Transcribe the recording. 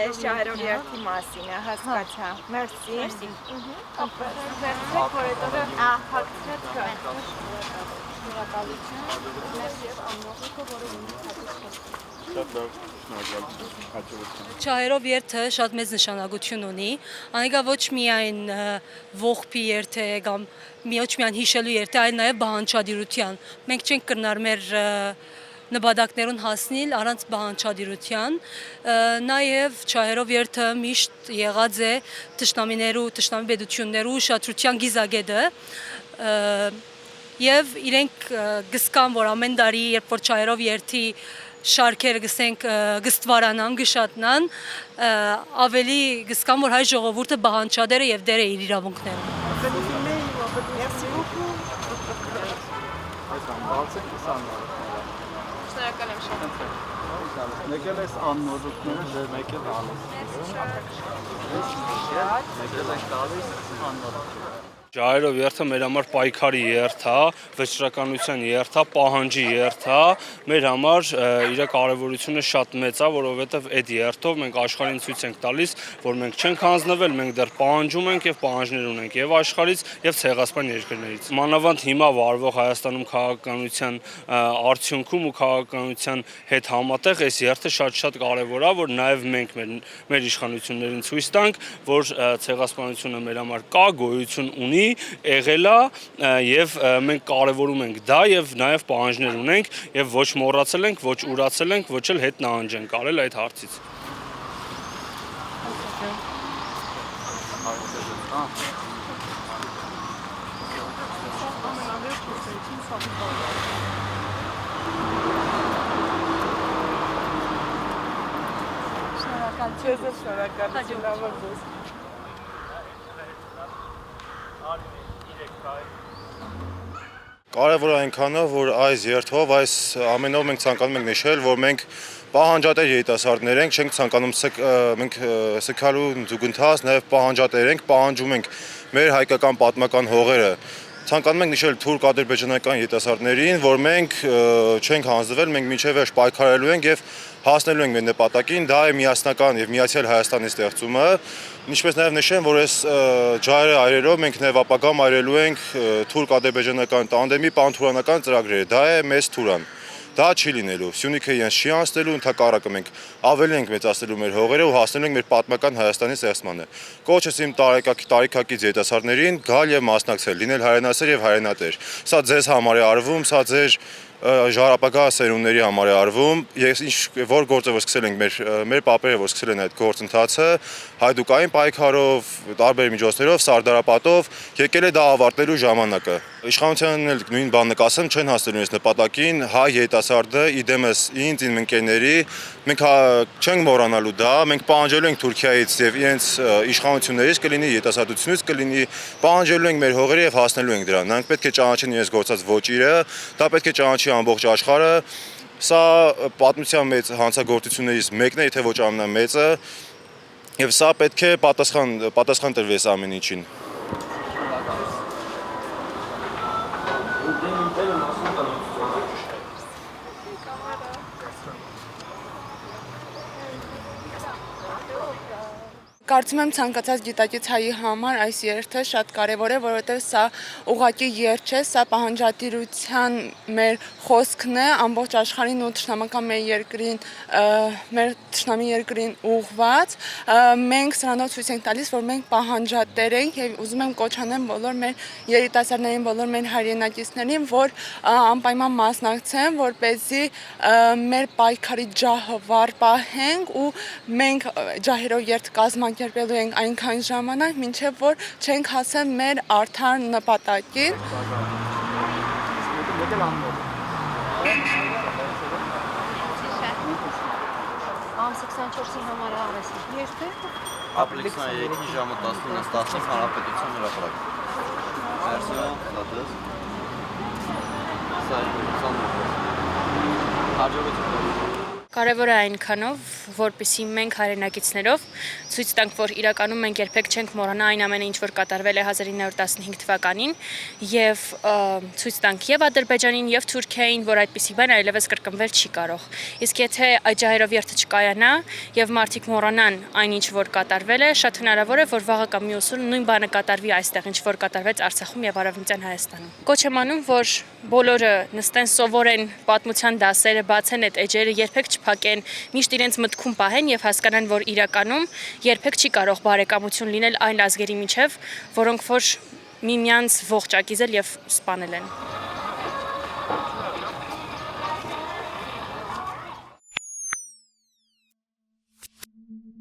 այս շահերով երթի մասին է, հասկացա։ Մերսի։ Վերցրեք, որ հետո հագցրեք կա։ Շնորհակալություն։ Մերսի եւ ամնողիկը, որը ունի հատուցում։ Շատ լավ, շնորհակալություն, հաջողություն։ Չահերով երթը շատ մեծ նշանակություն ունի, անիկա ոչ միայն ողբի երթ է կամ ոչ միայն հիշելու երթ է, այլ նաև բանջարդիրության։ Մենք չենք կրնար մեր նպատակներուն հասնել առանց բանջարդիրության, նաև չահերով երթը միշտ եղած է թշնամիներու, թշնամի պետություններու ուշադրության գիզագետը, եւ իրենք գսկան, որ ամեն տարի, երբ որ չահերով երթի շարքերը գսենք գստվարանան, գշատնան, ավելի գսկան, որ հայ ժողովուրդը բանջարդեր է եւ դեր է իր իրավունքներում։ Շնորհակալ եմ շատ։ Եկել ես աննորությունները ձեր եկել ալիս։ Եկել եք տալիս աննորություն։ Ջահերով երթը մեր համար պայքարի երթ է, վճռականության երթ է, պահանջի երթ է, մեր համար իր կարևորությունը շատ մեծ է, որովհետև այդ երթով մենք աշխարհին ցույց ենք տալիս, որ մենք չենք հանձնվել, մենք դեռ պահանջում ենք եւ պահանջներ ունենք եւ աշխարհից եւ ցեղասպան երկրներից։ Մանավանդ հիմա վարվող Հայաստանում քաղաքականության արդյունքում ու քաղաքականության հետ համատեղ այս երթը շատ կարևոր է, որ նաեւ մենք մեր իշխանություններին ցույց տանք, որ ցեղասպանությունը մեր համար կա, գոյություն ունի, եղել է եւ մենք կարևորում ենք դա եւ նաեւ պահանջներ ունենք եւ ոչ մոռացել ենք, ոչ ուրացել ենք, ոչ էլ հետ նահանջ ենք արել այդ հարցից։ Շնորհակալություն։ Կարևոր այնքանով, որ այս երթով, այս ամենով մենք ցանկանում ենք նշել, որ մենք պահանջատեր երիտասարդներ ենք, չենք ցանկանում մենք սգալու զուգընթաց, նաև պահանջատեր ենք, պահանջում ենք մեր հայկական պատմական հողերը։ Ցանկանում ենք նշել թուրք ադրբեջանական երիտասարդներին, որ մենք չենք հանձնվել, մենք մինչև վերջ պայքարելու ենք եւ հասնելու ենք մեր նպատակին, դա է միասնական եւ միացյալ Հայաստանի ստեղծումը։ Ինչպես նաև նշեմ, որ այս ջահերը այրերով մենք նաև ապագամ այրելու ենք թուրք-ադրբեջանական տանդեմի պանթուրանական ծրագրերը, դա է մեծ թուրան։ Դա չի լինելու, Սյունիքը իրենց չի անցնելու, ընդհակառակը մենք ավելի ենք մեծացնելու մեր հողերը ու հասնելու ենք մեր պատմական Հայաստանի ստեղծմանը։ Կոչս իմ տարիքակից երիտասարդներին գալ եւ մասնակցել, լինել հայրենասեր եւ հայրենատեր։ Սա ձեզ համար է արվում, սա ձեր ժառապագա սերունդների համար է արվում, որ գործը որ սկսել ենք մեր պապերը որ սկսել են այդ գործընթացը, հայդուկային պայքարով, տարբեր միջոցներով, սարդարապատով, եկել է դա ավարտելու ժամանակը։ Իշխանությանն էլ նույն բանը կասեմ, չեն հասնելու այս նպատակին, հայ երիտասարդը իդեմս ինձ, իմ ընկերների, մենք չենք մոռանալու դա, մենք պահանջելու ենք Թուրքիայից եւ իրենց իշխանություններից կլինի երիտասարդությունից կլինի, պահանջելու ենք մեր հողերը եւ հասնելու ենք դրան։ Նրանք պետք է ճանաչեն իրենց գործած ոճիրը, դա պետք է ճանաչի ամբողջ աշխարհը, սա պատմության մեծ հանցագործություններից մեկն է, եթե ոչ ամենամեծը, եւ սա պետք է պատասխան տրվի այս ամեն ինչին։ Կարծում եմ ցանկացած գիտակից հայի համար այս երթը շատ կարևոր է, որովհետև սա ուղղակի երթ չէ, սա պահանջատիրության մեր խոսքն է ամբողջ աշխարհին ու թշնամական մեր թշնամի երկրին ուղղված։ Մենք սրանով ցույց ենք տալիս, որ մենք պահանջատեր ենք եւ ուզում եմ կոչ անեմ բոլոր մեր երիտասարդներին, բոլոր մեր հայրենակիցներին, որ անպայման մասնակցեն, որպեսզի մեր պայքարի ջահը վառ պահենք ու մենք ջահերով երթ կազմակերպելու ենք այնքան ժամանակ, մինչև որ չենք հասել մեր արդար նպատակին։ Ամսը 24-ի համար արես երթը։ Ապլիքսիան ժամը 19-ից 10 հանրապետության հրապարակ։ Վերսիոն, դատես։ Սա հաջողություն։ Կարևոր է այնքանով, որպեսզի մենք հայրենակիցներով ցույց տանք, որ իրականում մենք երբեք չենք մոռանա այն ամենը, ինչ որ կատարվել է 1915 թվականին եւ ցույց տանք եւ Ադրբեջանին եւ Թուրքիային, որ այդպիսի բան այլևս կրկնվել չի կարող։ Իսկ եթե այդ ջահերով երթը չկայանա եւ մարդիկ մոռանան այն, ինչ որ կատարվել է, շատ հնարավոր է, որ վաղը կամ մյուս օրը նույն բանը կատարվի այստեղ, ինչ որ կատարվեց Արցախում եւ Արևմտյան Հայաստանում։ Կոչ եմ անում, որ բոլորը նստեն սովորեն պատմության դասերը, բացեն այդ էջերը, երբեք չփակեն, միշտ իրենց մտքում պահեն եւ հասկանան, որ իրականում երբեք չի կարող բարեկամություն լինել այլ ազգերի միջև, որոնք որ միմյանց ողջ ակիզել եւ սպանել են։